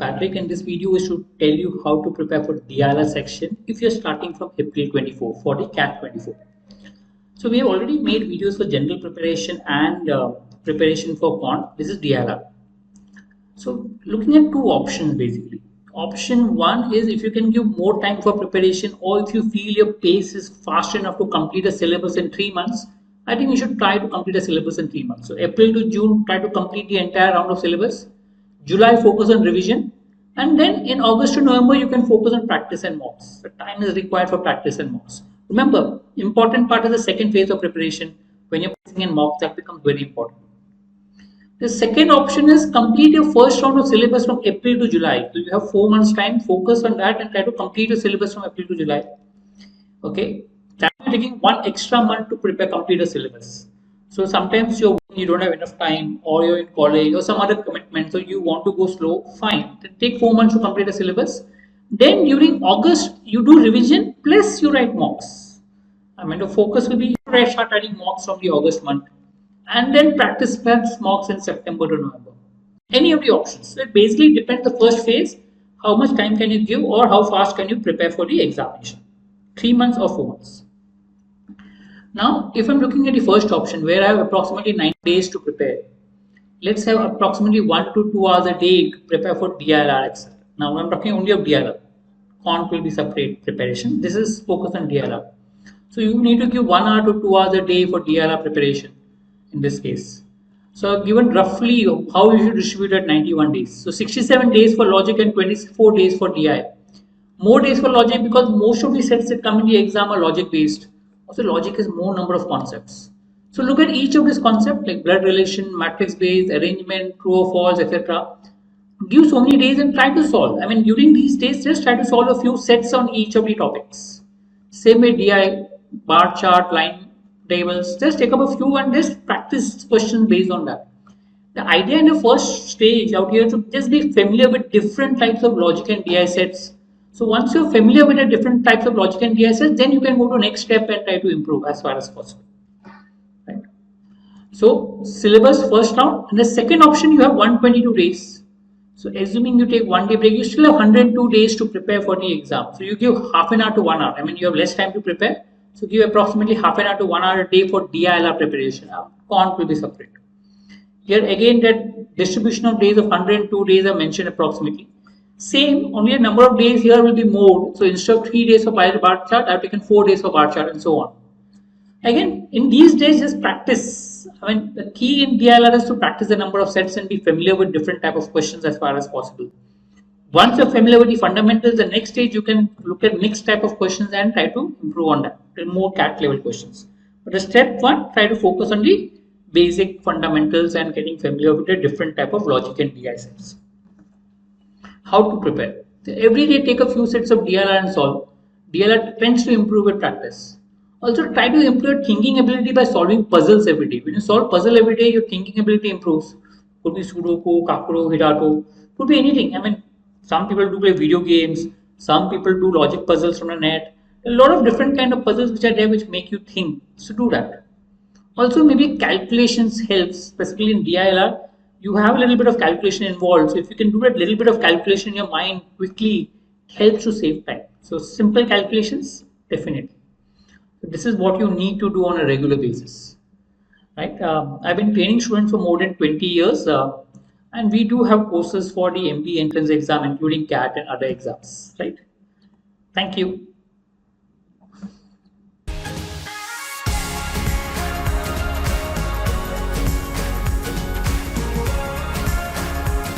Patrick, and this video is to tell you how to prepare for DILR section if you're starting from April 24 for the CAT 24. So we have already made videos for general preparation and preparation for quant. This is DILR. So looking at two options basically. Option one is if you can give more time for preparation, or if you feel your pace is fast enough to complete a syllabus in 3 months, I think you should try to complete a syllabus in 3 months. So April to June, try to complete the entire round of syllabus. July, focus on revision. And then in August to November, you can focus on practice and mocks. The time is required for practice and mocks. Remember, important part is the second phase of preparation. When you're practicing in mocks, that becomes very important. The second option is complete your first round of syllabus from April to July. So you have 4 months time, focus on that and try to complete your syllabus from April to July. Okay, that's taking 1 extra month to complete a syllabus. So sometimes you don't have enough time, or you're in college or some other commitment, so you want to go slow, fine. Then take 4 months to complete a syllabus. Then during August, you do revision plus you write mocks. I mean, the focus will be you start writing mocks from the August month. And then practice plus mocks in September to November. Any of the options. So it basically depends the first phase, how much time can you give or how fast can you prepare for the examination. 3 months or 4 months. Now, if I'm looking at the first option where I have approximately 9 days to prepare, let's have approximately 1 to 2 hours a day to prepare for DILR, etc. Now, I'm talking only of DILR. Quant will be separate preparation. This is focused on DILR. So you need to give 1 hour to 2 hours a day for DILR preparation. In this case, so given roughly how you should distribute at 91 days. So 67 days for logic and 24 days for DI. More days for logic because most of the sets that come in the exam are logic based. Also, logic is more number of concepts. So look at each of these concepts like blood relation, matrix based, arrangement, true or false, etc. Give so many days and try to solve. I mean, during these days, just try to solve a few sets on each of the topics. Same way DI, bar chart, line tables, just take up a few and just practice questions based on that. The idea in the first stage out here to just be familiar with different types of logic and DI sets. So once you're familiar with the different types of logic and DI sets, then you can go to next step and try to improve as far as possible. Right. So syllabus first round, and the second option you have 122 days. So assuming you take 1 day break, you still have 102 days to prepare for the exam. So you give half an hour to 1 hour. I mean, you have less time to prepare. So give approximately half an hour to 1 hour a day for DILR preparation. Quant will be separate. Here again, that distribution of days of 102 days are mentioned approximately. Same, only a number of days here will be more. So instead of 3 days for bar chart, I've taken 4 days for bar chart and so on. Again, in these days, just practice. I mean, the key in DILR is to practice the number of sets and be familiar with different type of questions as far as possible. Once you're familiar with the fundamentals, the next stage you can look at mixed type of questions and try to improve on that. More CAT level questions. But the step one, try to focus on the basic fundamentals and getting familiar with the different type of logic and DI sets. How to prepare? So every day take a few sets of DILR and solve. DILR tends to improve with practice. Also try to improve your thinking ability by solving puzzles every day. When you solve puzzle every day, your thinking ability improves. Could be Sudoku, Kakuro, Hidato, could be anything. I mean, some people do play video games, some people do logic puzzles from the net. A lot of different kind of puzzles which are there which make you think. So do that. Also maybe calculations helps, specifically in DILR. You have a little bit of calculation involved. So if you can do that little bit of calculation in your mind quickly, it helps to save time. So simple calculations, definitely. So this is what you need to do on a regular basis. Right? I've been training students for more than 20 years. And we do have courses for the MBA Entrance Exam, including CAT and other exams, right? Thank you.